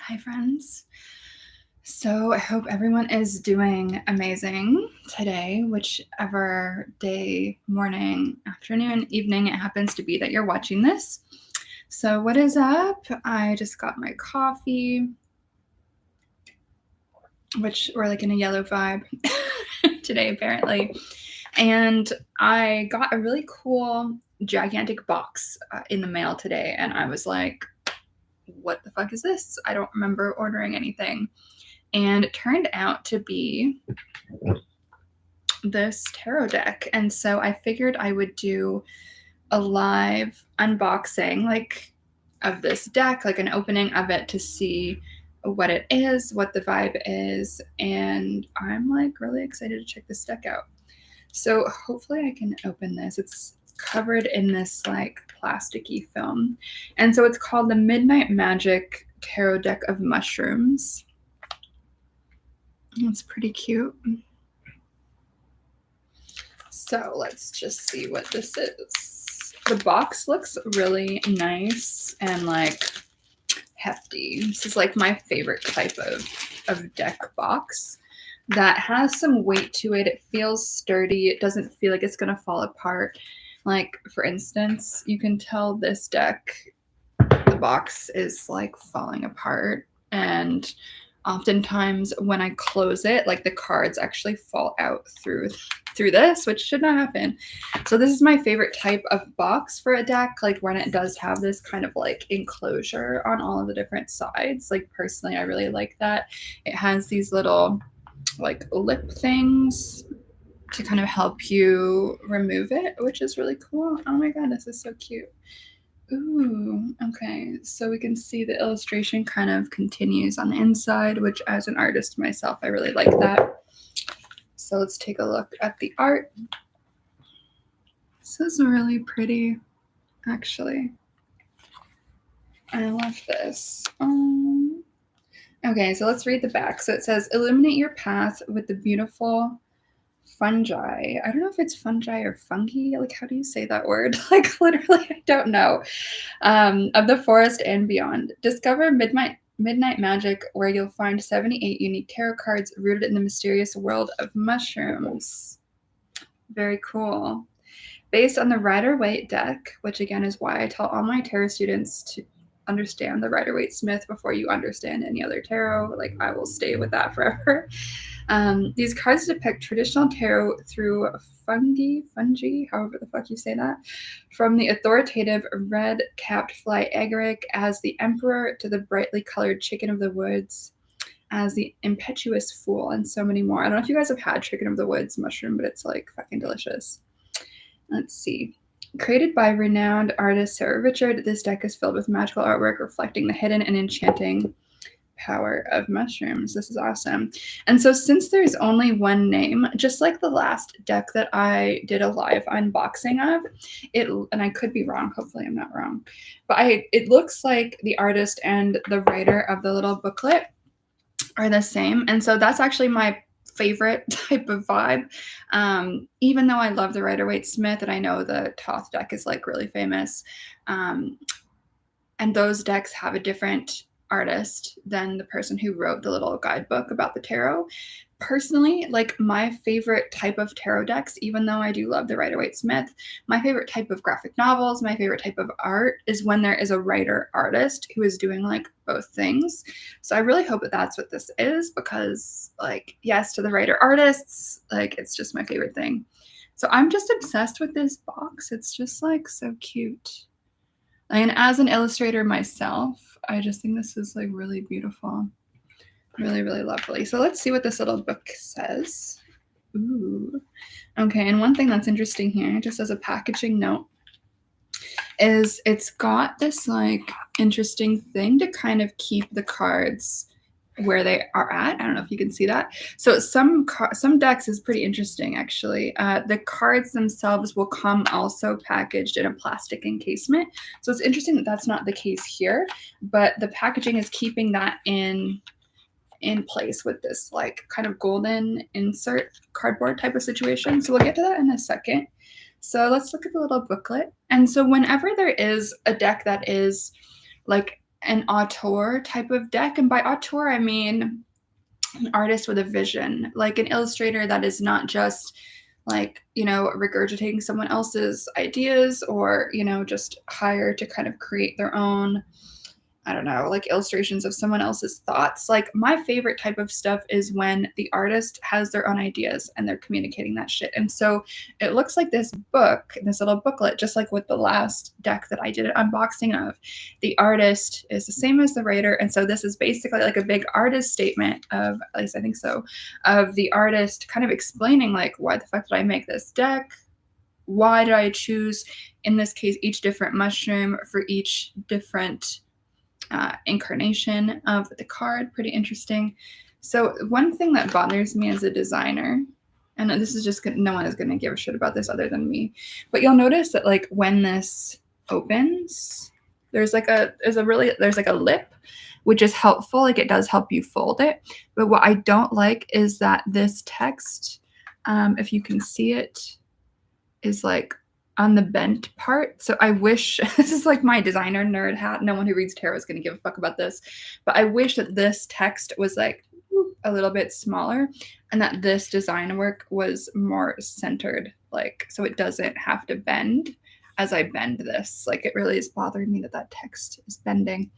Hi, friends. So I hope everyone is doing amazing today, whichever day, morning, afternoon, evening it happens to be that you're watching this. So what is up? I just got my coffee, which we're like in a yellow vibe today apparently. And I got a really cool gigantic box in the mail today, and I was like, what the fuck is this? I don't remember ordering anything. And it turned out to be this tarot deck. And so I figured I would do a live unboxing of this deck, like an opening of it to see what it is, what the vibe is, and I'm like really excited to check this deck out. So hopefully I can open this. It's covered in this like plasticky film. And so it's called the Midnight Magic Tarot Deck of Mushrooms. It's pretty cute. So let's just see what this is. The box looks really nice and like hefty. This is like my favorite type of deck box that has some weight to it. It feels sturdy. It doesn't feel like it's gonna fall apart. Like for instance, you can tell this deck, the box is like falling apart, and oftentimes when I close it, like the cards actually fall out through this, which should not happen. So this is my favorite type of box for a deck, like when it does have this kind of like enclosure on all of the different sides. Like personally, I really like that. It has these little like lip things to kind of help you remove it, which is really cool. Oh my god, this is so cute. Ooh, okay. So we can see the illustration kind of continues on the inside, which as an artist myself, I really like that. So let's take a look at the art. This is really pretty, actually. I love this. Okay, so let's read the back. So it says, illuminate your path with the beautiful fungi. I don't know if it's fungi or fungi. Like, how do you say that word? Like, literally, I don't know. Of the forest and beyond. Discover Midnight Magic, where you'll find 78 unique tarot cards rooted in the mysterious world of mushrooms. Very cool. Based on the Rider-Waite deck, which again is why I tell all my tarot students to understand the Rider-Waite-Smith before you understand any other tarot. Like, I will stay with that forever. These cards depict traditional tarot through fungi, however the fuck you say that, from the authoritative red-capped fly agaric as the emperor to the brightly colored chicken of the woods as the impetuous fool, and so many more. I don't know if you guys have had chicken of the woods mushroom, but it's like fucking delicious. Let's see. Created by renowned artist Sara Richard, this deck is filled with magical artwork reflecting the hidden and enchanting power of mushrooms. This is awesome. And so since there's only one name, just like the last deck that I did a live unboxing of, and I could be wrong, hopefully I'm not wrong, but it looks like the artist and the writer of the little booklet are the same. And so that's actually my favorite type of vibe. Even though I love the Rider-Waite-Smith and I know the Thoth deck is like really famous, and those decks have a different artist than the person who wrote the little guidebook about the tarot. Personally, like my favorite type of tarot decks, even though I do love the Rider-Waite-Smith, my favorite type of graphic novels, my favorite type of art is when there is a writer artist who is doing like both things. So I really hope that that's what this is, because like, yes, to the writer artists, like it's just my favorite thing. So I'm just obsessed with this box. It's just like so cute. And as an illustrator myself, I just think this is like really beautiful. Really, really lovely. So let's see what this little book says. Ooh. Okay, and one thing that's interesting here, just as a packaging note, is it's got this like interesting thing to kind of keep the cards where they are at. I don't know if you can see that. So some decks is pretty interesting, actually. The cards themselves will come also packaged in a plastic encasement. So it's interesting that that's not the case here, but the packaging is keeping that in place with this like kind of golden insert cardboard type of situation. So we'll get to that in a second. So let's look at the little booklet. And so whenever there is a deck that is like an auteur type of deck. And by auteur, I mean an artist with a vision, like an illustrator that is not just like, regurgitating someone else's ideas or, just hired to kind of create their own, I don't know, like illustrations of someone else's thoughts. Like my favorite type of stuff is when the artist has their own ideas and they're communicating that shit. And so it looks like this book, this little booklet, just like with the last deck that I did an unboxing of, the artist is the same as the writer. And so this is basically like a big artist statement of, at least I think so, of the artist kind of explaining like, why the fuck did I make this deck? Why did I choose, in this case, each different mushroom for each different incarnation of the card. Pretty interesting. So one thing that bothers me as a designer, and this is just no one is going to give a shit about this other than me, but you'll notice that like when this opens, there's like a lip, which is helpful. Like it does help you fold it. But what I don't like is that this text, if you can see it, is like on the bent part. So I wish, this is like my designer nerd hat. No one who reads tarot is going to give a fuck about this. But I wish that this text was like a little bit smaller and that this design work was more centered. Like, so it doesn't have to bend as I bend this. Like it really is bothering me that that text is bending.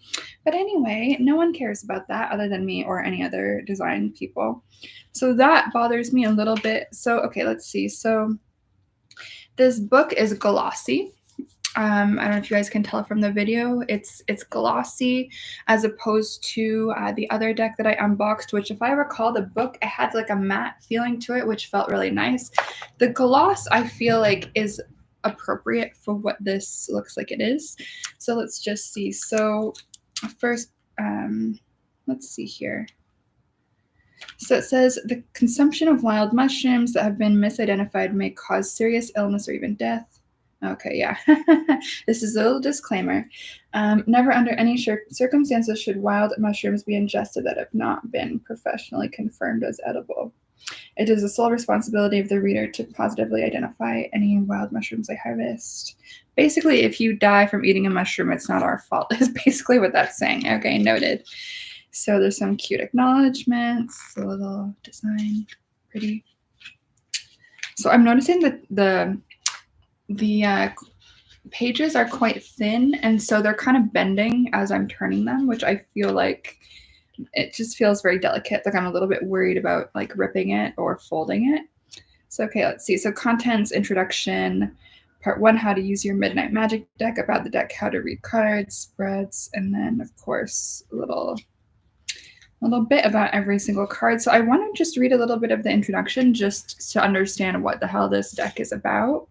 But anyway, no one cares about that other than me or any other design people. So that bothers me a little bit. So, okay, let's see. So this book is glossy. I don't know if you guys can tell from the video. It's glossy as opposed to the other deck that I unboxed, which if I recall the book, it had like a matte feeling to it, which felt really nice. The gloss I feel like is appropriate for what this looks like it is. So let's just see. So first, let's see here. So it says the consumption of wild mushrooms that have been misidentified may cause serious illness or even death. Okay, yeah. This is a little disclaimer. Never under any circumstances should wild mushrooms be ingested that have not been professionally confirmed as edible. It is the sole responsibility of the reader to positively identify any wild mushrooms they harvest. Basically, if you die from eating a mushroom, it's not our fault, is basically what that's saying. Okay, noted. So there's some cute acknowledgements, a little design, pretty. So I'm noticing that the pages are quite thin, and so they're kind of bending as I'm turning them, which I feel like it just feels very delicate. Like I'm a little bit worried about like ripping it or folding it. So, okay, let's see. So contents, introduction, part 1, how to use your Midnight Magic deck, about the deck, how to read cards, spreads, and then of course a little bit about every single card. So I want to just read a little bit of the introduction just to understand what the hell this deck is about.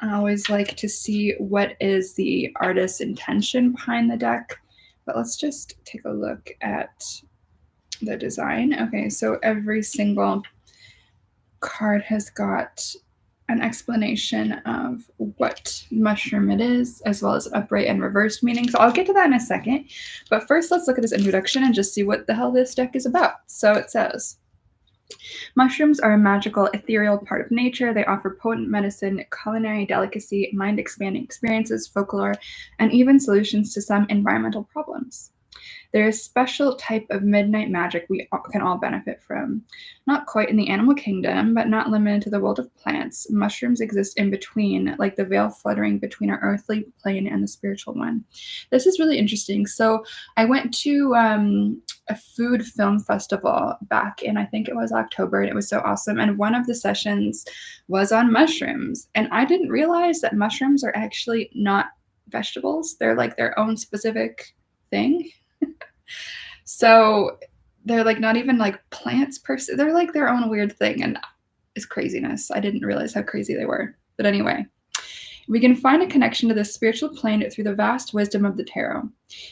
I always like to see what is the artist's intention behind the deck, but let's just take a look at the design. Okay, so every single card has got an explanation of what mushroom it is, as well as upright and reversed meaning. So I'll get to that in a second. But first, let's look at this introduction and just see what the hell this deck is about. So it says, mushrooms are a magical, ethereal part of nature. They offer potent medicine, culinary delicacy, mind-expanding experiences, folklore, and even solutions to some environmental problems. They're a special type of midnight magic we can all benefit from. Not quite in the animal kingdom, but not limited to the world of plants, mushrooms exist in between, like the veil fluttering between our earthly plane and the spiritual one. This is really interesting. So I went to a food film festival back in, I think it was October, and it was so awesome. And one of the sessions was on mushrooms. And I didn't realize that mushrooms are actually not vegetables. They're like their own specific thing. So they're like not even like plants per se. They're like their own weird thing, and it's craziness. I didn't realize how crazy they were. But anyway, we can find a connection to the spiritual plane through the vast wisdom of the tarot.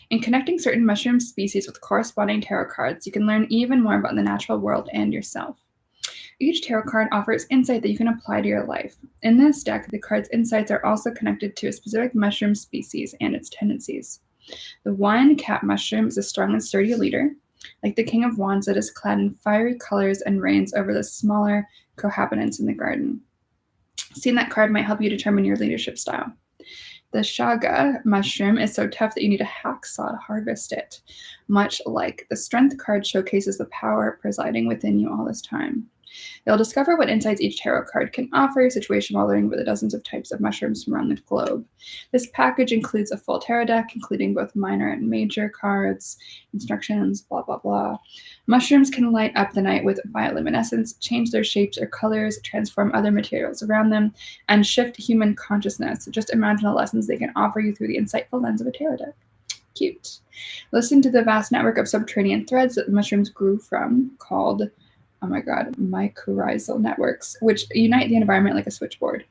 In connecting certain mushroom species with corresponding tarot cards, you can learn even more about the natural world and yourself. Each tarot card offers insight that you can apply to your life. In this deck, the card's insights are also connected to a specific mushroom species and its tendencies. The wine cap mushroom is a strong and sturdy leader. Like the King of Wands, it is clad in fiery colors and reigns over the smaller cohabitants in the garden. Seeing that card might help you determine your leadership style. The shaga mushroom is so tough that you need a hacksaw to harvest it, much like the strength card showcases the power presiding within you all this time. You'll discover what insights each tarot card can offer your situation while learning about the dozens of types of mushrooms from around the globe. This package includes a full tarot deck, including both minor and major cards, instructions, blah, blah, blah. Mushrooms can light up the night with bioluminescence, change their shapes or colors, transform other materials around them, and shift human consciousness. Just imagine the lessons they can offer you through the insightful lens of a tarot deck. Cute. Listen to the vast network of subterranean threads that the mushrooms grew from, called, oh my god, mycorrhizal networks, which unite the environment like a switchboard.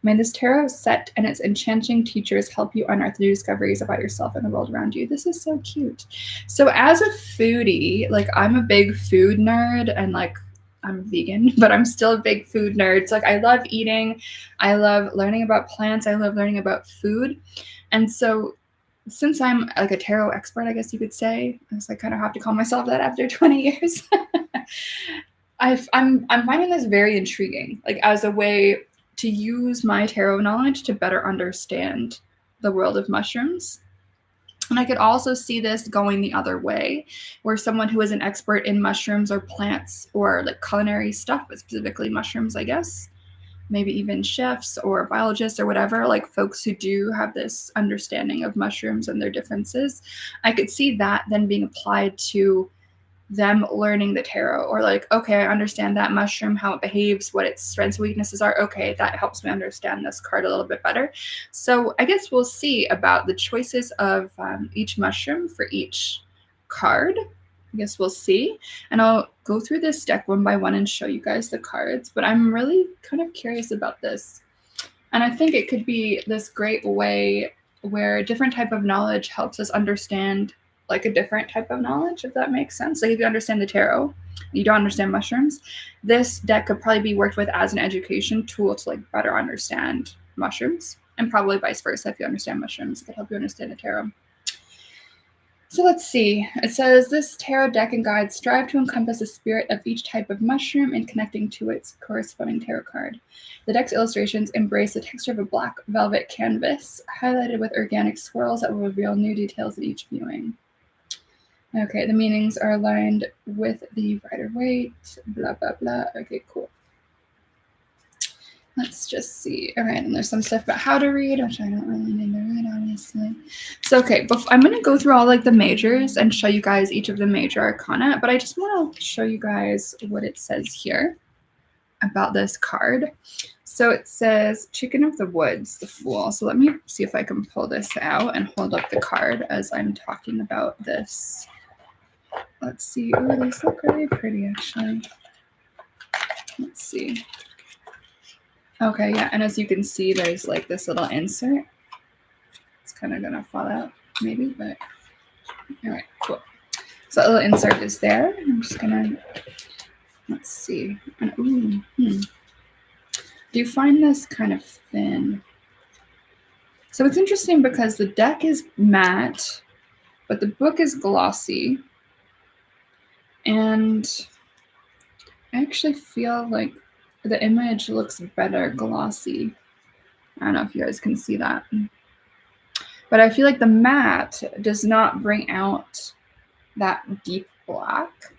May this tarot set and its enchanting teachers help you unearth new discoveries about yourself and the world around you. This is so cute. So as a foodie, like I'm a big food nerd, and like I'm vegan, but I'm still a big food nerd. So like I love eating, I love learning about plants, I love learning about food. And so since I'm like a tarot expert, I guess you could say, because I kind of have to call myself that after 20 years. I'm finding this very intriguing, like as a way to use my tarot knowledge to better understand the world of mushrooms. And I could also see this going the other way, where someone who is an expert in mushrooms or plants or like culinary stuff, but specifically mushrooms, I guess, maybe even chefs or biologists or whatever, like folks who do have this understanding of mushrooms and their differences, I could see that then being applied to them learning the tarot, or like, okay, I understand that mushroom, how it behaves, what its strengths and weaknesses are. Okay, that helps me understand this card a little bit better. So I guess we'll see about the choices of each mushroom for each card. I guess we'll see. And I'll go through this deck one by one and show you guys the cards, but I'm really kind of curious about this. And I think it could be this great way where a different type of knowledge helps us understand like a different type of knowledge, if that makes sense. Like if you understand the tarot, you don't understand mushrooms, this deck could probably be worked with as an education tool to like better understand mushrooms, and probably vice versa. If you understand mushrooms, it could help you understand the tarot. So let's see. It says this tarot deck and guide strive to encompass the spirit of each type of mushroom and connecting to its corresponding tarot card. The deck's illustrations embrace the texture of a black velvet canvas, highlighted with organic swirls that will reveal new details at each viewing. Okay, the meanings are aligned with the Rider-Waite, blah, blah, blah. Okay, cool. Let's just see. All right, and there's some stuff about how to read, which I don't really need to read, obviously. So, okay, I'm going to go through all like the majors and show you guys each of the major arcana, but I just want to show you guys what it says here about this card. So it says Chicken of the Woods, the Fool. So let me see if I can pull this out and hold up the card as I'm talking about this. Let's see. Oh, these look really pretty, actually. Let's see. Okay, yeah, and as you can see, there's like this little insert. It's kind of going to fall out, maybe, but all right, cool. So that little insert is there. I'm just going to, let's see. And, ooh, Do you find this kind of thin? So it's interesting because the deck is matte, but the book is glossy. And I actually feel like the image looks better glossy. I don't know if you guys can see that. But I feel like the matte does not bring out that deep black.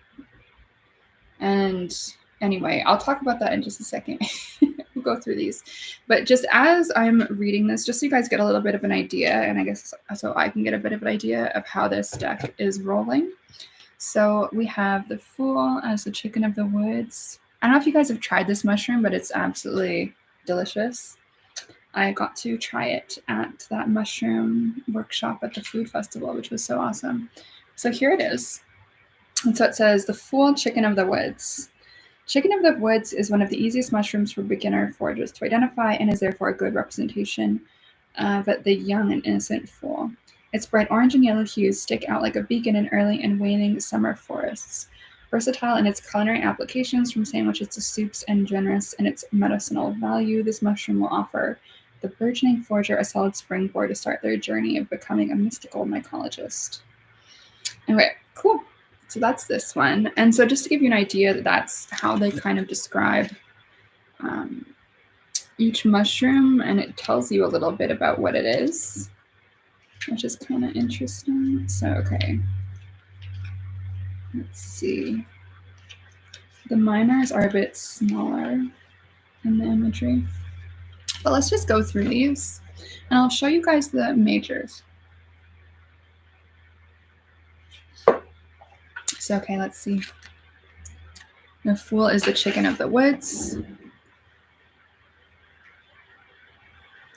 And anyway, I'll talk about that in just a second. We'll go through these. But just as I'm reading this, just so you guys get a little bit of an idea, and I guess so I can get a bit of an idea of how this deck is rolling. So we have the Fool as the Chicken of the Woods. I don't know if you guys have tried this mushroom, but it's absolutely delicious. I got to try it at that mushroom workshop at the food festival, which was so awesome. So here it is. And so it says, the Fool, Chicken of the Woods. Chicken of the Woods is one of the easiest mushrooms for beginner foragers to identify and is therefore a good representation of the young and innocent fool. Its bright orange and yellow hues stick out like a beacon in early and waning summer forests. Versatile in its culinary applications, from sandwiches to soups, and generous in its medicinal value, this mushroom will offer the burgeoning forager a solid springboard to start their journey of becoming a mystical mycologist. Okay, cool. So that's this one. And so just to give you an idea, that's how they kind of describe, each mushroom, and it tells you a little bit about what it is, which is kind of interesting. So, okay. Let's see. The minors are a bit smaller in the imagery. But let's just go through these, and I'll show you guys the majors. So, okay, let's see. The Fool is the chicken of the woods.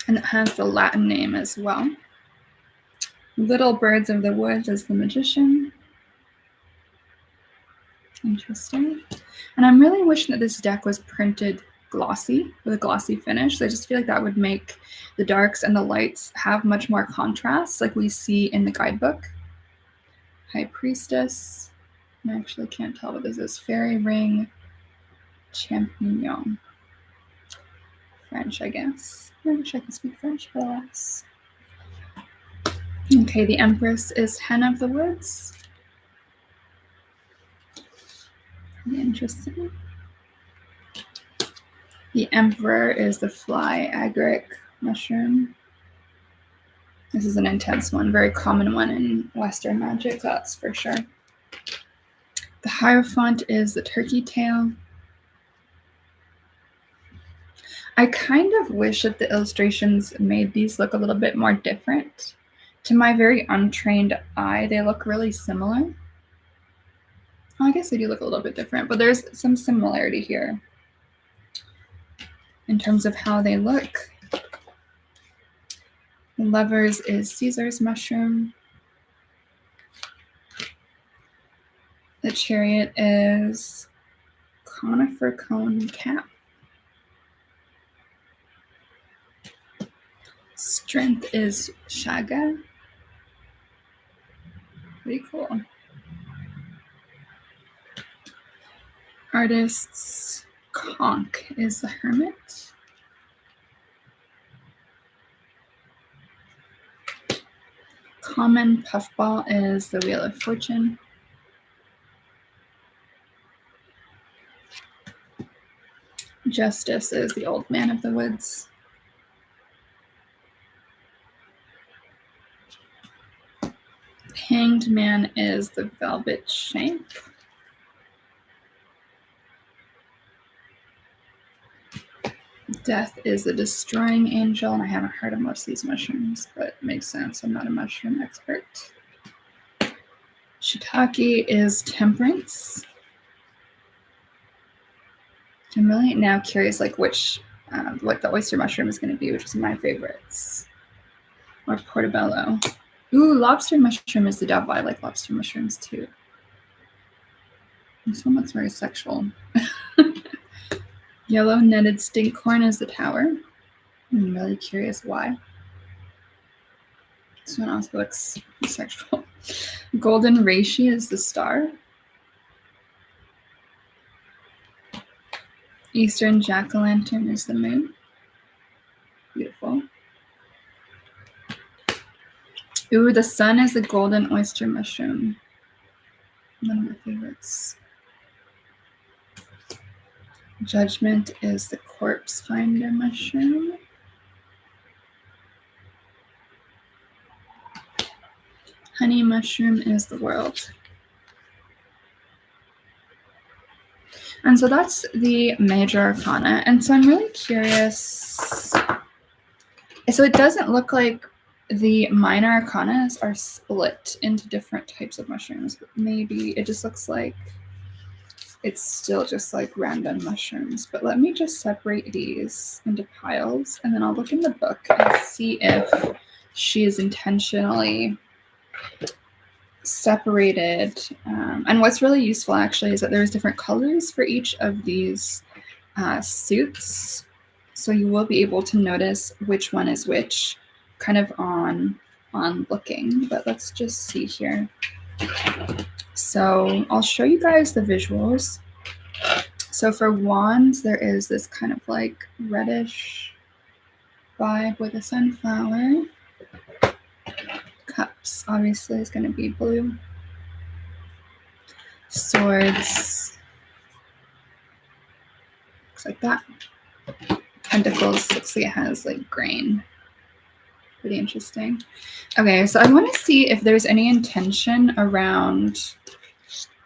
And it has the Latin name as well. Little Birds of the Woods is the magician. Interesting. And I'm really wishing that this deck was printed glossy, with a glossy finish. I just feel like that would make the darks and the lights have much more contrast, like we see in the guidebook. High Priestess. I actually can't tell what this is. Fairy Ring. Champignon. French, I guess. I wish I could speak French, but alas. Okay, the Empress is Hen of the Woods. Pretty interesting. The Emperor is the Fly Agaric mushroom. This is an intense one, very common one in Western magic, that's for sure. The Hierophant is the turkey tail. I kind of wish that the illustrations made these look a little bit more different. To my very untrained eye, they look really similar. Well, I guess they do look a little bit different, but there's some similarity here in terms of how they look. The Lovers is Caesar's mushroom. The Chariot is conifer cone cap. Strength is Shaga. Pretty cool. Artist's Conch is the Hermit. Common Puffball is the Wheel of Fortune. Justice is the Old Man of the Woods. Hanged Man is the Velvet Shank. Death is the Destroying Angel, and I haven't heard of most of these mushrooms, but it makes sense. I'm not a mushroom expert. Shiitake is Temperance. I'm really now curious, like what the oyster mushroom is going to be, which is my favorites. Or portobello. Ooh, lobster mushroom is the devil. I like lobster mushrooms too. This one looks very sexual. Yellow netted stinkhorn is the tower. I'm really curious why. This one also looks sexual. Golden reishi is the star. Eastern jack-o'-lantern is the moon. Beautiful. Ooh, the sun is the golden oyster mushroom. One of my favorites. Judgment is the corpse finder mushroom. Honey mushroom is the world. And so that's the major arcana. And so I'm really curious. So it doesn't look like the minor arcanas are split into different types of mushrooms, but maybe it just looks like it's still just like random mushrooms. But let me just separate these into piles, and then I'll look in the book and see if she is intentionally separated. And what's really useful actually is that there's different colors for each of these suits. So you will be able to notice which one is which kind of on looking. But let's just see here. So I'll show you guys the visuals. So for wands, there is this kind of like reddish vibe with a sunflower. Cups obviously is going to be blue. Swords looks like that. Pentacles looks like it has like grain. Pretty interesting. Okay, so I want to see if there's any intention around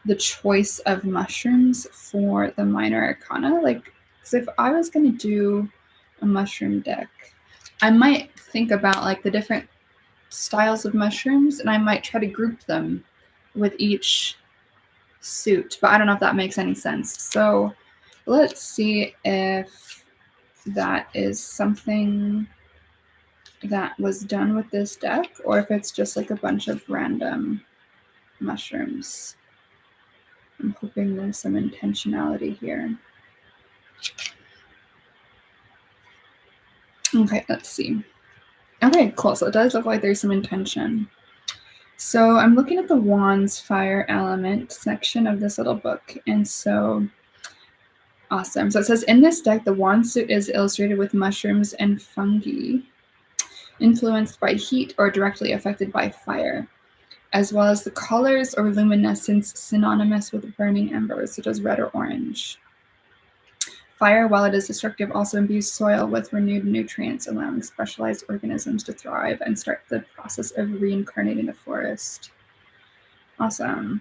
the choice of mushrooms for the minor arcana. Like, because if I was going to do a mushroom deck, I might think about like the different styles of mushrooms, and I might try to group them with each suit, but I don't know if that makes any sense. So let's see if that is something that was done with this deck, or if it's just like a bunch of random mushrooms. I'm hoping there's some intentionality here. Okay, let's see. Okay, cool. So it does look like there's some intention. So I'm looking at the Wands Fire Element section of this little book. And so, awesome. So it says, in this deck, the wand suit is illustrated with mushrooms and fungi, influenced by heat or directly affected by fire, as well as the colors or luminescence synonymous with burning embers, such as red or orange. Fire, while it is destructive, also imbues soil with renewed nutrients, allowing specialized organisms to thrive and start the process of reincarnating the forest. Awesome.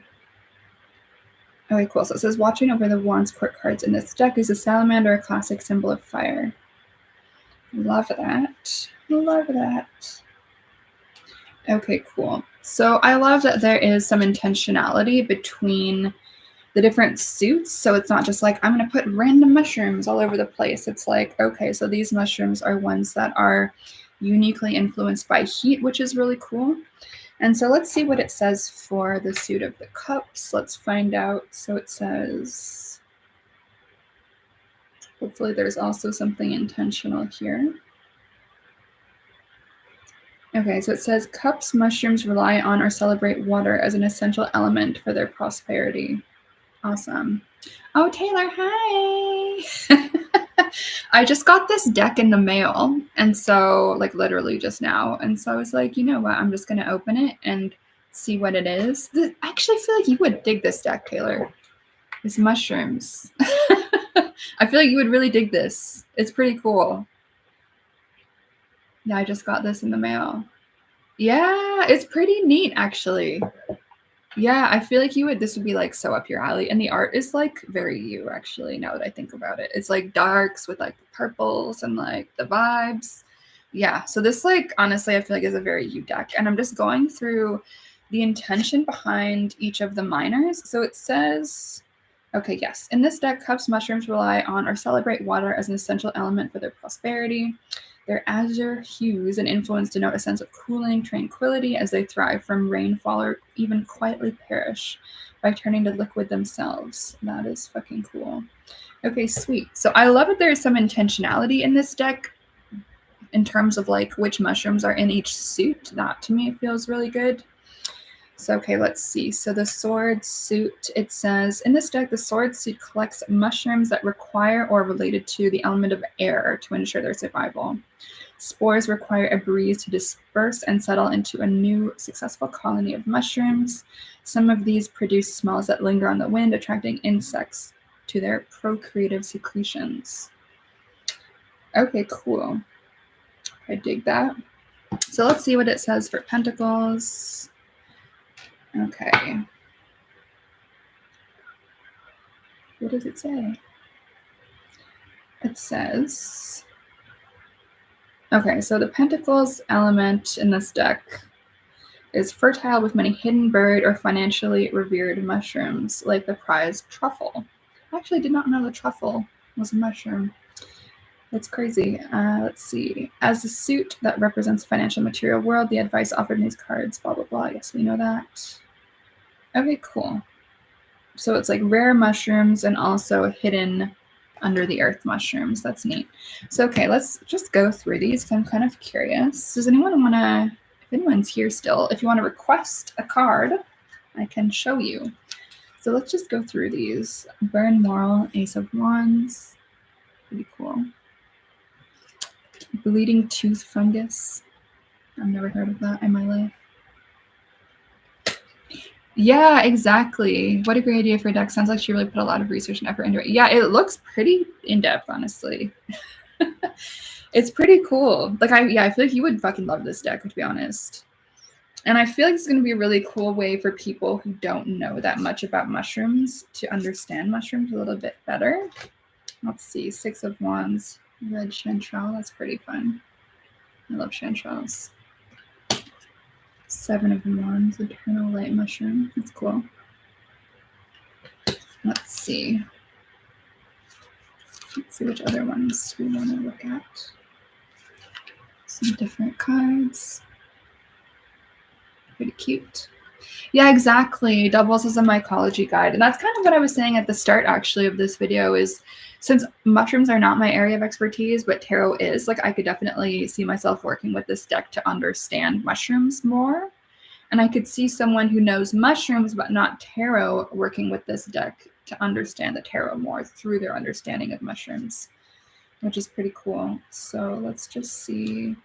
Okay, cool. So it says, watching over the Wands court cards in this deck is a salamander, a classic symbol of fire. Love that. Love that. Okay, cool. So I love that there is some intentionality between the different suits. So it's not just like, I'm going to put random mushrooms all over the place. It's like, okay, so these mushrooms are ones that are uniquely influenced by heat, which is really cool. And so let's see what it says for the suit of the cups. Let's find out. So it says, hopefully there's also something intentional here. Okay, so it says, cups mushrooms rely on or celebrate water as an essential element for their prosperity. Awesome. Oh, Taylor, hi. I just got this deck in the mail. And so, like, literally just now. And so I was like, you know what? I'm just going to open it and see what it is. I actually feel like you would dig this deck, Taylor. It's mushrooms. I feel like you would really dig this. It's pretty cool. Yeah, I just got this in the mail. Yeah, it's pretty neat, actually. Yeah, I feel like this would be like so up your alley. And the art is like very you, actually, now that I think about it. It's like darks with like purples and like the vibes. Yeah, so this like, honestly, I feel like is a very you deck. And I'm just going through the intention behind each of the minors. So it says, okay, yes. In this deck, cups mushrooms rely on or celebrate water as an essential element for their prosperity. Their azure hues and influence denote a sense of cooling tranquility as they thrive from rainfall or even quietly perish by turning to liquid themselves. That is fucking cool. Okay, sweet. So I love that there's some intentionality in this deck in terms of like which mushrooms are in each suit. That to me feels really good. So, okay, let's see. So the sword suit, it says, in this deck, the sword suit collects mushrooms that require or are related to the element of air to ensure their survival. Spores require a breeze to disperse and settle into a new successful colony of mushrooms. Some of these produce smells that linger on the wind, attracting insects to their procreative secretions. Okay, cool. I dig that. So let's see what it says for pentacles. Okay. What does it say? It says, okay, so the Pentacles element in this deck is fertile with many hidden buried or financially revered mushrooms, like the prized truffle. I actually did not know the truffle was a mushroom. That's crazy. Let's see. As the suit that represents the financial material world, the advice offered in these cards, blah, blah, blah. Yes, we know that. Okay, cool. So it's like rare mushrooms and also hidden under the earth mushrooms. That's neat. So, okay, let's just go through these because I'm kind of curious. Does anyone want to, if anyone's here still, if you want to request a card, I can show you. So let's just go through these. Burn Moral, Ace of Wands. Pretty cool. Bleeding Tooth Fungus. I've never heard of that in my life. Yeah, exactly. What a great idea for a deck. Sounds like she really put a lot of research and effort into it. Yeah, it looks pretty in-depth, honestly. It's pretty cool. Like I feel like you would fucking love this deck, to be honest. And I feel like it's going to be a really cool way for people who don't know that much about mushrooms to understand mushrooms a little bit better. Let's see, 6 of Wands, red chanterelle. That's pretty fun. I love chanterelles. 7 of Wands, eternal light mushroom. That's cool. Let's see. Let's see which other ones we want to look at. Some different cards. Pretty cute. Yeah, exactly. Doubles as a mycology guide. And that's kind of what I was saying at the start, actually, of this video is since mushrooms are not my area of expertise, but tarot is, like I could definitely see myself working with this deck to understand mushrooms more. And I could see someone who knows mushrooms but not tarot working with this deck to understand the tarot more through their understanding of mushrooms, which is pretty cool. So let's just see.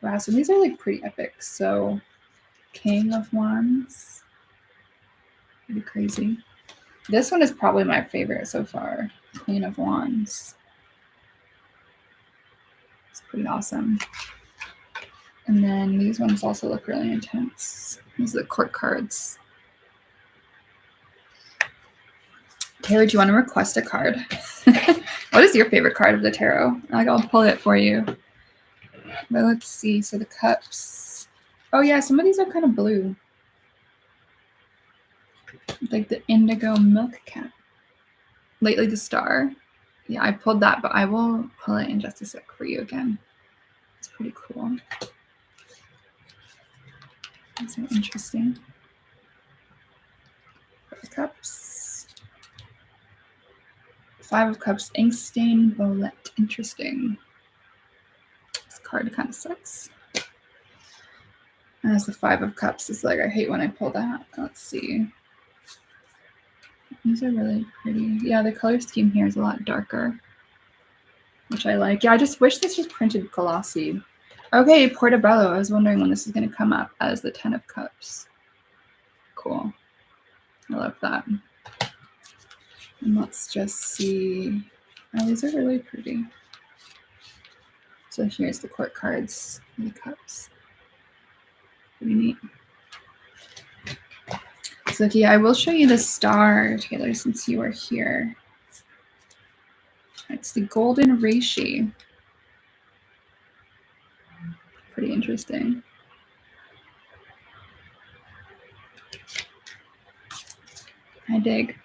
Wow, so these are like pretty epic. So King of Wands. Pretty crazy. This one is probably my favorite so far. Queen of Wands. It's pretty awesome. And then these ones also look really intense. These are the court cards. Taylor, do you want to request a card? What is your favorite card of the tarot? I'll pull it for you. But let's see. So the cups. Oh yeah, some of these are kind of blue. Like the indigo milk cap. Lately the star. Yeah, I pulled that, but I will pull it in just a sec for you again. It's pretty cool. That's so interesting. The cups. 5 of Cups, ink stain, Bolette. Interesting. This card kind of sucks. As the 5 of Cups is like, I hate when I pull that. Let's see. These are really pretty. Yeah, the color scheme here is a lot darker, which I like. Yeah, I just wish this was printed glossy. Okay, Portobello. I was wondering when this is going to come up as the 10 of Cups. Cool. I love that. And let's just see. Oh, these are really pretty. So here's the court cards and the cups. Pretty neat. So yeah, I will show you the star, Taylor, since you are here. It's the golden reishi. Pretty interesting. I dig.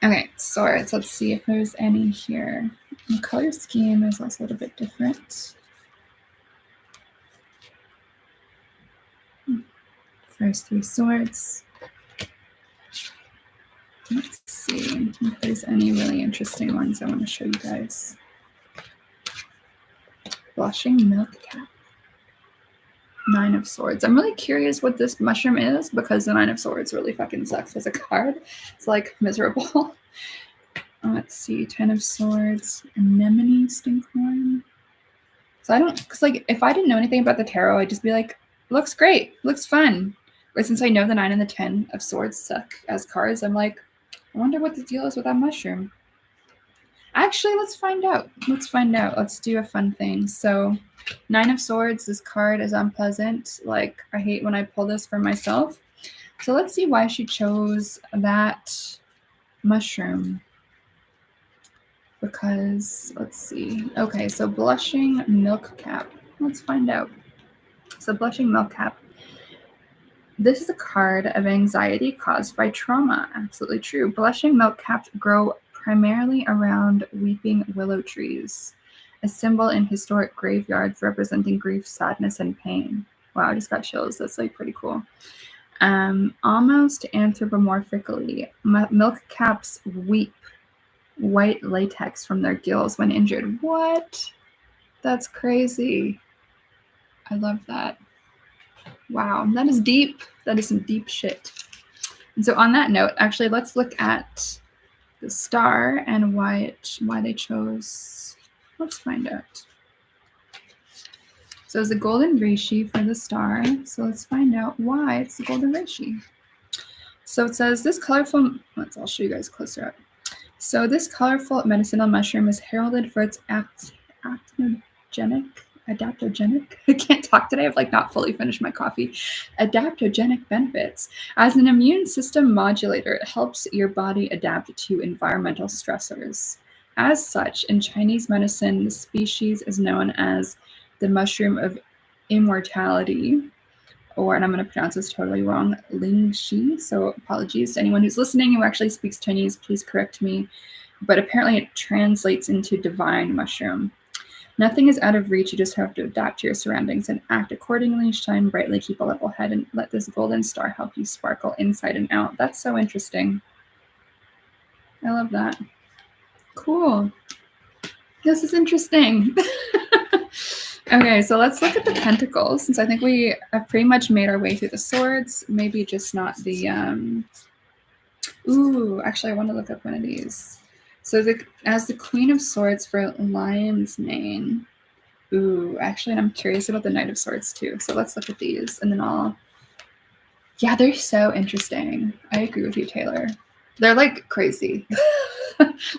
Okay, swords. Let's see if there's any here. The color scheme is also a little bit different. First 3 swords. Let's see if there's any really interesting ones I want to show you guys. Blushing milk cap. 9 of Swords. I'm really curious what this mushroom is because the 9 of Swords really fucking sucks as a card. It's like miserable. Let's see. 10 of Swords. Anemone stinkhorn. So I don't, because like if I didn't know anything about the tarot, I'd just be like, looks great, looks fun. But since I know the 9 and the 10 of Swords suck as cards, I'm like, I wonder what the deal is with that mushroom. Actually, let's find out. Let's find out. Let's do a fun thing. So 9 of Swords, this card is unpleasant. Like, I hate when I pull this for myself. So let's see why she chose that mushroom. Because, let's see. Okay, so blushing milk cap. Let's find out. So blushing milk cap. This is a card of anxiety caused by trauma. Absolutely true. Blushing milk caps grow primarily around weeping willow trees, a symbol in historic graveyards representing grief, sadness, and pain. Wow, I just got chills. That's like pretty cool. Almost anthropomorphically, milk caps weep white latex from their gills when injured. What? That's crazy. I love that. Wow, that is deep. That is some deep shit. And so on that note, actually, let's look at the star and why they chose. Let's find out. So it's the golden reishi for the star. So let's find out why it's the golden reishi. So it says this colorful. I'll show you guys closer up. So this colorful medicinal mushroom is heralded for its adaptogenic. I can't talk today. I've like not fully finished my coffee. Adaptogenic benefits. As an immune system modulator, it helps your body adapt to environmental stressors. As such, in Chinese medicine, the species is known as the mushroom of immortality, or, and I'm going to pronounce this totally wrong, Ling Shi. So apologies to anyone who's listening who actually speaks Chinese, please correct me. But apparently it translates into divine mushroom. Nothing is out of reach. You just have to adapt to your surroundings and act accordingly. Shine brightly, keep a level head, and let this golden star help you sparkle inside and out. That's so interesting. I love that. Cool. This is interesting. Okay, so let's look at the pentacles, since I think we have pretty much made our way through the swords. Maybe just not the... Ooh, actually, I want to look up one of these. So as the Queen of Swords for Lion's Mane. Ooh, actually, and I'm curious about the Knight of Swords too. So let's look at these, and then I'll... Yeah, they're so interesting. I agree with you, Taylor. They're like crazy.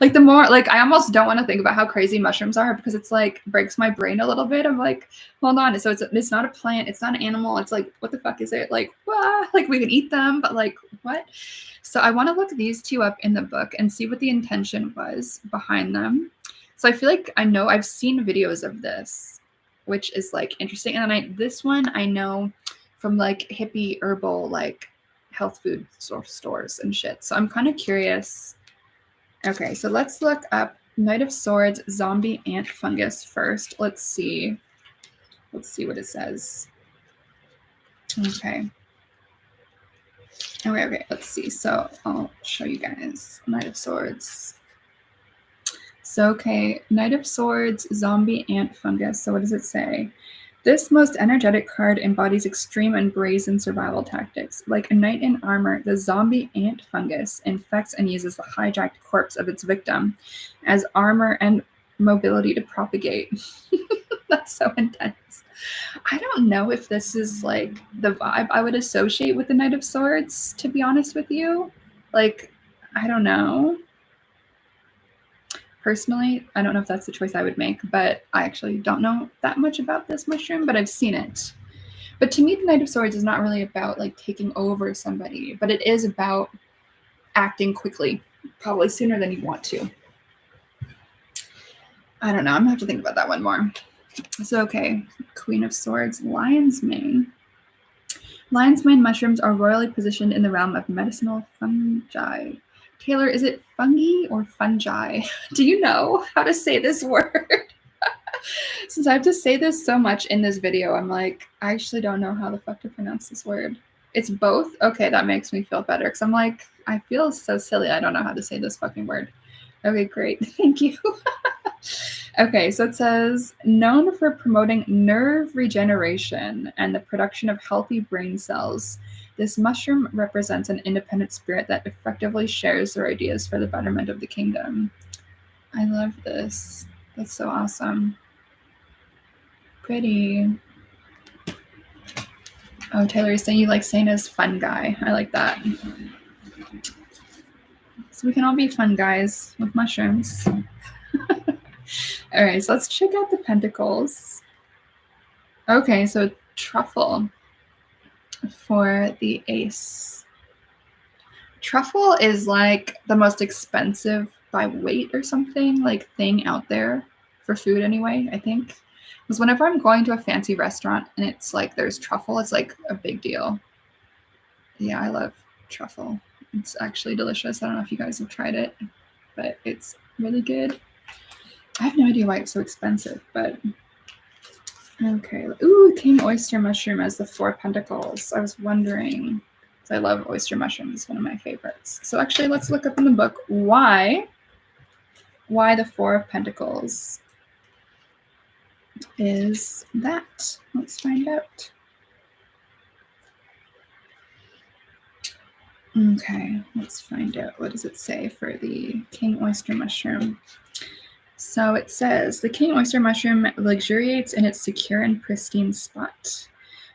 Like the more, like I almost don't want to think about how crazy mushrooms are, because it's like breaks my brain a little bit. I'm like, hold on. So it's not a plant. It's not an animal. It's like, what the fuck is it? Like, wow, like we can eat them, but like what? So I want to look these two up in the book and see what the intention was behind them. So I feel like I've seen videos of this, which is like interesting. And this one I know from like hippie herbal, like health food stores and shit. So I'm kind of curious. Okay, so let's look up Knight of Swords, zombie ant fungus first. Let's see what it says. Okay. Okay, let's see. So I'll show you guys Knight of Swords. So, okay, Knight of Swords, zombie ant fungus. So what does it say? This most energetic card embodies extreme and brazen survival tactics. Like a knight in armor, the zombie ant fungus infects and uses the hijacked corpse of its victim as armor and mobility to propagate. That's so intense. I don't know if this is like the vibe I would associate with the Knight of Swords, to be honest with you. Like, I don't know. Personally, I don't know if that's the choice I would make, but I actually don't know that much about this mushroom, but I've seen it. But to me, the Knight of Swords is not really about like taking over somebody, but it is about acting quickly, probably sooner than you want to. I don't know. I'm gonna have to think about that one more. So, okay, Queen of Swords, Lion's Mane. Lion's Mane mushrooms are royally positioned in the realm of medicinal fungi. Taylor, is it fungi or fungi? Do you know how to say this word? Since I have to say this so much in this video, I'm like, I actually don't know how the fuck to pronounce this word. It's both? Okay, that makes me feel better, because I'm like, I feel so silly. I don't know how to say this fucking word. Okay, great. Thank you. Okay, so it says, known for promoting nerve regeneration and the production of healthy brain cells, this mushroom represents an independent spirit that effectively shares their ideas for the betterment of the kingdom. I love this. That's so awesome. Pretty. Oh, Taylor, you're saying you like Sana's fun guy. I like that. So we can all be fun guys with mushrooms. All right, so let's check out the pentacles. Okay, so truffle for the ace. Truffle is like the most expensive by weight or something, like thing out there for food anyway, I think. Because whenever I'm going to a fancy restaurant and it's like there's truffle, it's like a big deal. Yeah, I love truffle. It's actually delicious. I don't know if you guys have tried it, but it's really good. I have no idea why it's so expensive, but okay. Ooh, King Oyster Mushroom as the 4 Pentacles. I was wondering, because I love oyster mushrooms. It's one of my favorites. So actually, let's look up in the book why the 4 of Pentacles is that. Let's find out. Okay, let's find out. What does it say for the King Oyster Mushroom? So it says, the king oyster mushroom luxuriates in its secure and pristine spot.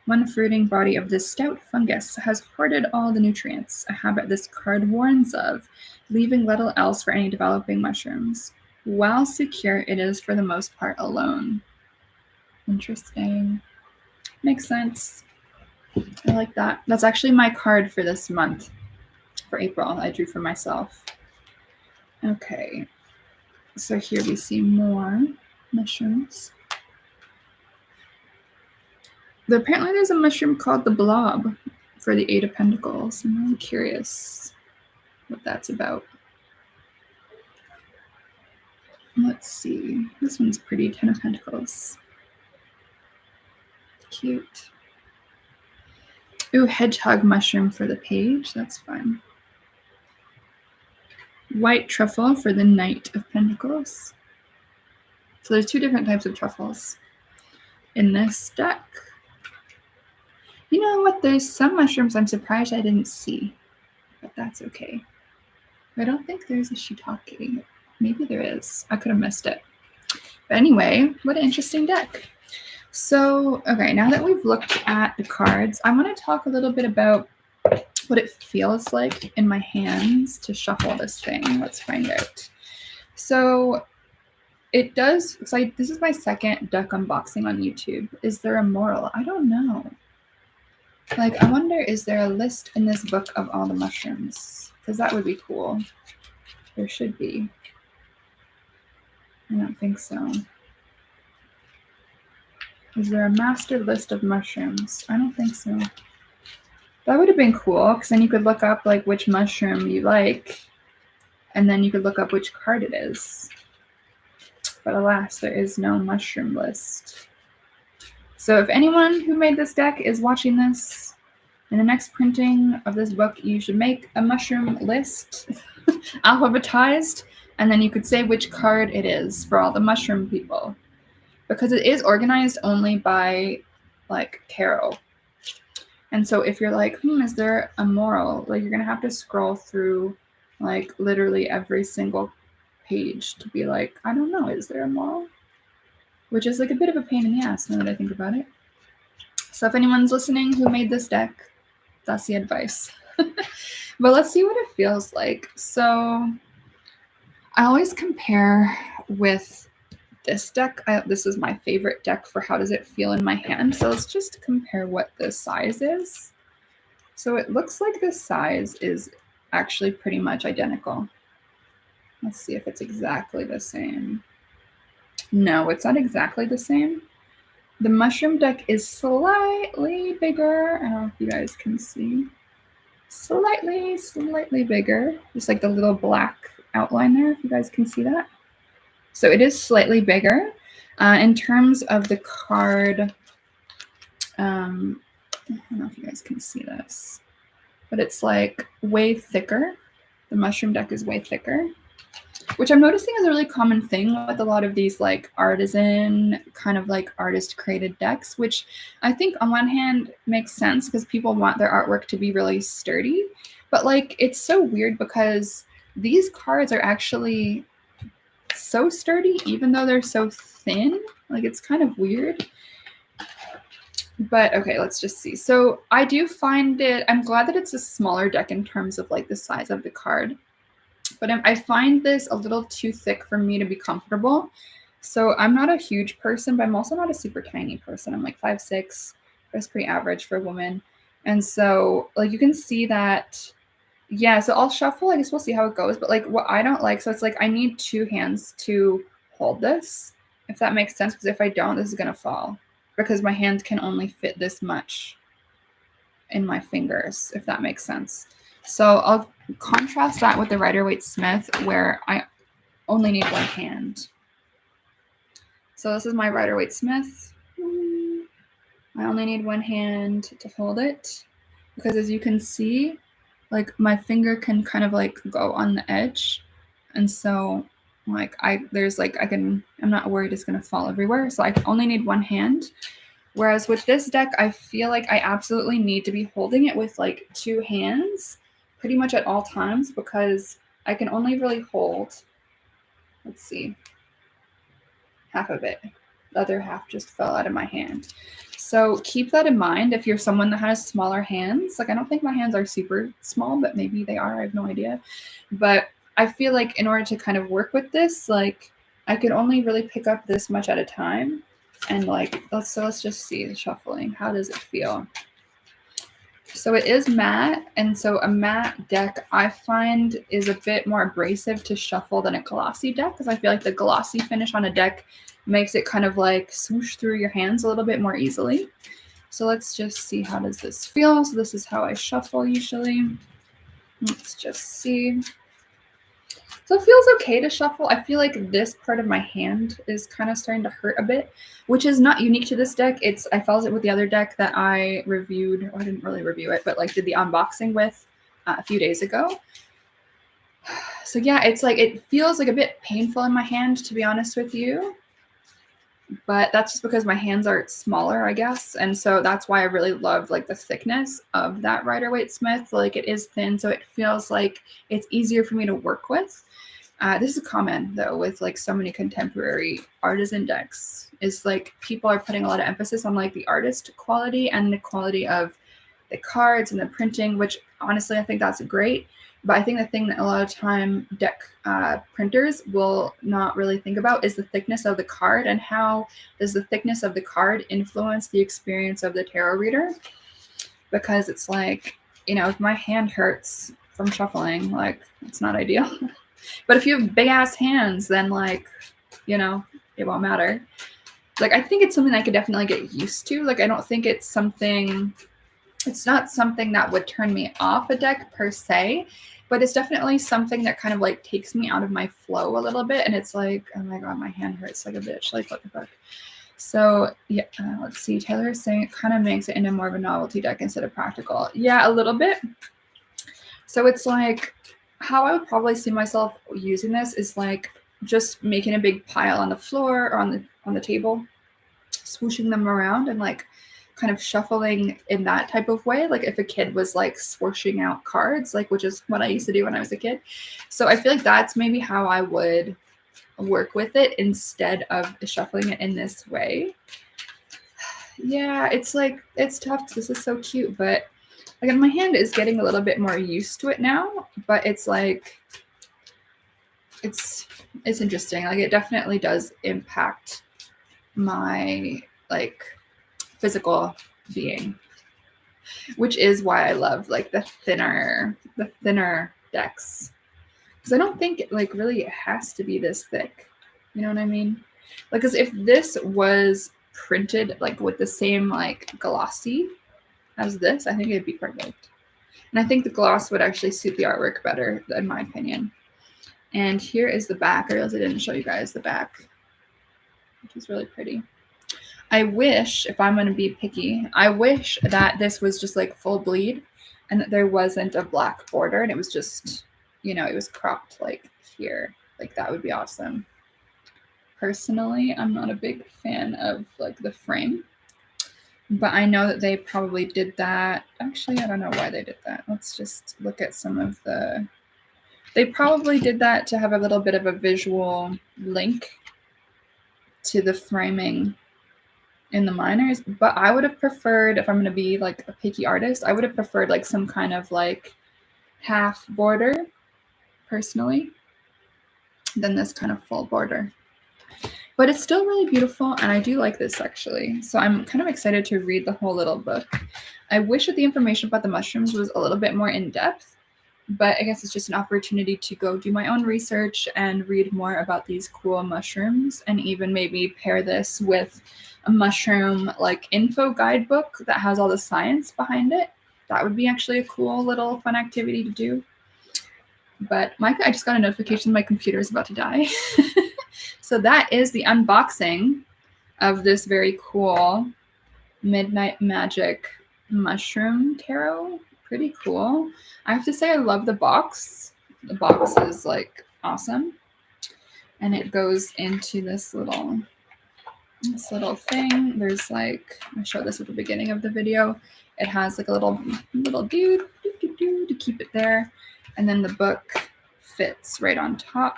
One fruiting body of this stout fungus has hoarded all the nutrients, a habit this card warns of, leaving little else for any developing mushrooms. While secure, it is for the most part alone. Interesting. Makes sense. I like that. That's actually my card for this month, for April. I drew for myself. Okay. So here we see more mushrooms. Apparently there's a mushroom called the blob for the Eight of Pentacles. I'm really curious what that's about. Let's see. This one's pretty. 10 of Pentacles. Cute. Ooh, hedgehog mushroom for the page. That's fun. White truffle for the Knight of Pentacles. So there's two different types of truffles in this deck. You know what? There's some mushrooms I'm surprised I didn't see, but that's okay. I don't think there's a shiitake. Maybe there is. I could have missed it. But anyway, what an interesting deck. So, okay, now that we've looked at the cards, I want to talk a little bit about what it feels like in my hands to shuffle this thing. Let's find out. So it does, this is my second deck unboxing on YouTube. Is there a moral? I don't know. Like, I wonder, is there a list in this book of all the mushrooms? Because that would be cool. There should be. I don't think so. Is there a master list of mushrooms? I don't think so. That would have been cool, because then you could look up like which mushroom you like, and then you could look up which card it is. But alas, there is no mushroom list. So if anyone who made this deck is watching this, in the next printing of this book, you should make a mushroom list, alphabetized, and then you could say which card it is for all the mushroom people. Because it is organized only by like tarot. And so if you're like, is there a moral? Like, you're going to have to scroll through like literally every single page to be like, I don't know, is there a moral? Which is like a bit of a pain in the ass now that I think about it. So if anyone's listening who made this deck, that's the advice. But let's see what it feels like. So I always compare with this deck. This is my favorite deck for how does it feel in my hand. So let's just compare what the size is. So it looks like the size is actually pretty much identical. Let's see if it's exactly the same. No, it's not exactly the same. The mushroom deck is slightly bigger. I don't know if you guys can see. Slightly bigger. Just like the little black outline there, if you guys can see that. So it is slightly bigger. In terms of the card, I don't know if you guys can see this, but it's like way thicker. The mushroom deck is way thicker, which I'm noticing is a really common thing with a lot of these like artisan kind of like artist created decks, which I think on one hand makes sense because people want their artwork to be really sturdy. But like, it's so weird because these cards are actually so sturdy, even though they're so thin. Like, it's kind of weird. But okay, let's just see. So I do find it, I'm glad that it's a smaller deck in terms of like the size of the card. But I find this a little too thick for me to be comfortable. So I'm not a huge person, but I'm also not a super tiny person. I'm like 5'6". That's pretty average for a woman. And so like you can see that, yeah, so I'll shuffle. I guess we'll see how it goes. But like what I don't like, so it's like I need two hands to hold this, if that makes sense. Because if I don't, this is going to fall. Because my hand can only fit this much in my fingers, if that makes sense. So I'll contrast that with the Rider-Waite-Smith, where I only need one hand. So this is my Rider-Waite-Smith. I only need one hand to hold it, because as you can see, like my finger can kind of like go on the edge. And so like I'm not worried it's going to fall everywhere. So I only need one hand. Whereas with this deck, I feel like I absolutely need to be holding it with like two hands pretty much at all times, because I can only really hold, let's see, half of it. The other half just fell out of my hand. So keep that in mind if you're someone that has smaller hands. Like, I don't think my hands are super small, but maybe they are. I have no idea. But I feel like in order to kind of work with this, like I can only really pick up this much at a time. And like, let's just see the shuffling. How does it feel? So it is matte, and so a matte deck I find is a bit more abrasive to shuffle than a glossy deck, because I feel like the glossy finish on a deck makes it kind of like swoosh through your hands a little bit more easily. So let's just see, how does this feel? So this is how I shuffle usually. Let's just see. So it feels okay to shuffle. I feel like this part of my hand is kind of starting to hurt a bit, which is not unique to this deck. I followed it with the other deck that I reviewed, or I didn't really review it, but like did the unboxing with a few days ago. So yeah, it's like, it feels like a bit painful in my hand, to be honest with you. But that's just because my hands are smaller, I guess. And so that's why I really love like the thickness of that Rider-Waite Smith. Like it is thin, so it feels like it's easier for me to work with. This is common though with like so many contemporary artisan decks, is like people are putting a lot of emphasis on like the artist quality and the quality of the cards and the printing, which honestly I think that's great. But I think the thing that a lot of time deck printers will not really think about is the thickness of the card, and how does the thickness of the card influence the experience of the tarot reader. Because it's like, you know, if my hand hurts from shuffling, like it's not ideal. But if you have big ass hands, then like, you know, it won't matter. Like I think it's something I could definitely get used to. Like I don't think it's not something that would turn me off a deck per se, but it's definitely something that kind of like takes me out of my flow a little bit. And it's like, oh my God, my hand hurts like a bitch. Like what the fuck? So yeah, let's see. Taylor is saying it kind of makes it into more of a novelty deck instead of practical. Yeah, a little bit. So it's like, how I would probably see myself using this is like just making a big pile on the floor or on the table, swooshing them around and like kind of shuffling in that type of way. Like if a kid was like swooshing out cards, like, which is what I used to do when I was a kid. So I feel like that's maybe how I would work with it instead of shuffling it in this way. Yeah, it's like, it's tough because this is so cute, but again, my hand is getting a little bit more used to it now, but it's like, it's interesting. Like it definitely does impact my like physical being, which is why I love like the thinner decks. Because I don't think it like really has to be this thick. You know what I mean? Like, because if this was printed like with the same like glossy as this, I think it'd be perfect. And I think the gloss would actually suit the artwork better, in my opinion. And here is the back. I realized I didn't show you guys the back, which is really pretty. I wish, if I'm going to be picky, I wish that this was just like full bleed and that there wasn't a black border and it was just, you know, it was cropped like here. Like that would be awesome. Personally, I'm not a big fan of like the frame, but I know that they probably did that. Actually, I don't know why they did that. Let's just look at some of the, they probably did that to have a little bit of a visual link to the framing in the minors. But I would have preferred, if I'm going to be like a picky artist, I would have preferred like some kind of like half border personally than this kind of full border. But it's still really beautiful, and I do like this actually. So I'm kind of excited to read the whole little book. I wish that the information about the mushrooms was a little bit more in depth, but I guess it's just an opportunity to go do my own research and read more about these cool mushrooms, and even maybe pair this with a mushroom like info guidebook that has all the science behind it. That would be actually a cool little fun activity to do. But I just got a notification my computer is about to die. So that is the unboxing of this very cool Midnight Magic mushroom tarot. Pretty cool. I have to say I love the box. The box is like awesome. And it goes into this little thing. There's like, I showed this at the beginning of the video. It has like a little dude to keep it there. And then the book fits right on top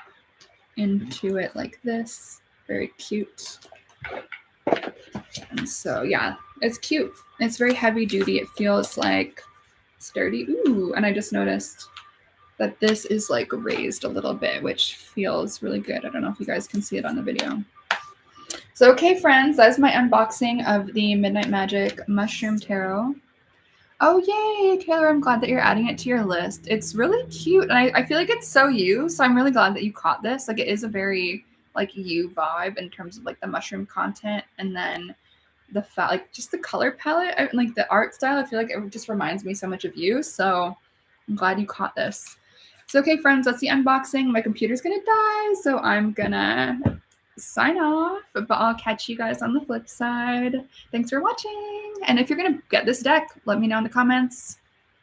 into it like this. Very cute. And so yeah, it's cute. It's very heavy duty. It feels like sturdy. Ooh, and I just noticed that this is like raised a little bit, which feels really good. I don't know if you guys can see it on the video. So, okay, friends, that's my unboxing of the Midnight Magic Mushroom Tarot. Oh, yay, Taylor, I'm glad that you're adding it to your list. It's really cute, and I feel like it's so you, so I'm really glad that you caught this. Like, it is a very, like, you vibe in terms of, like, the mushroom content, and then the like, just the color palette, like, the art style. I feel like it just reminds me so much of you, so I'm glad you caught this. So, okay, friends, that's the unboxing. My computer's gonna die, so I'm gonna sign off, but I'll catch you guys on the flip side. Thanks for watching. And if you're gonna get this deck, let me know in the comments,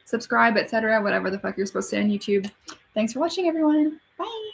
subscribe, etc., whatever the fuck you're supposed to on YouTube. Thanks for watching, everyone. Bye.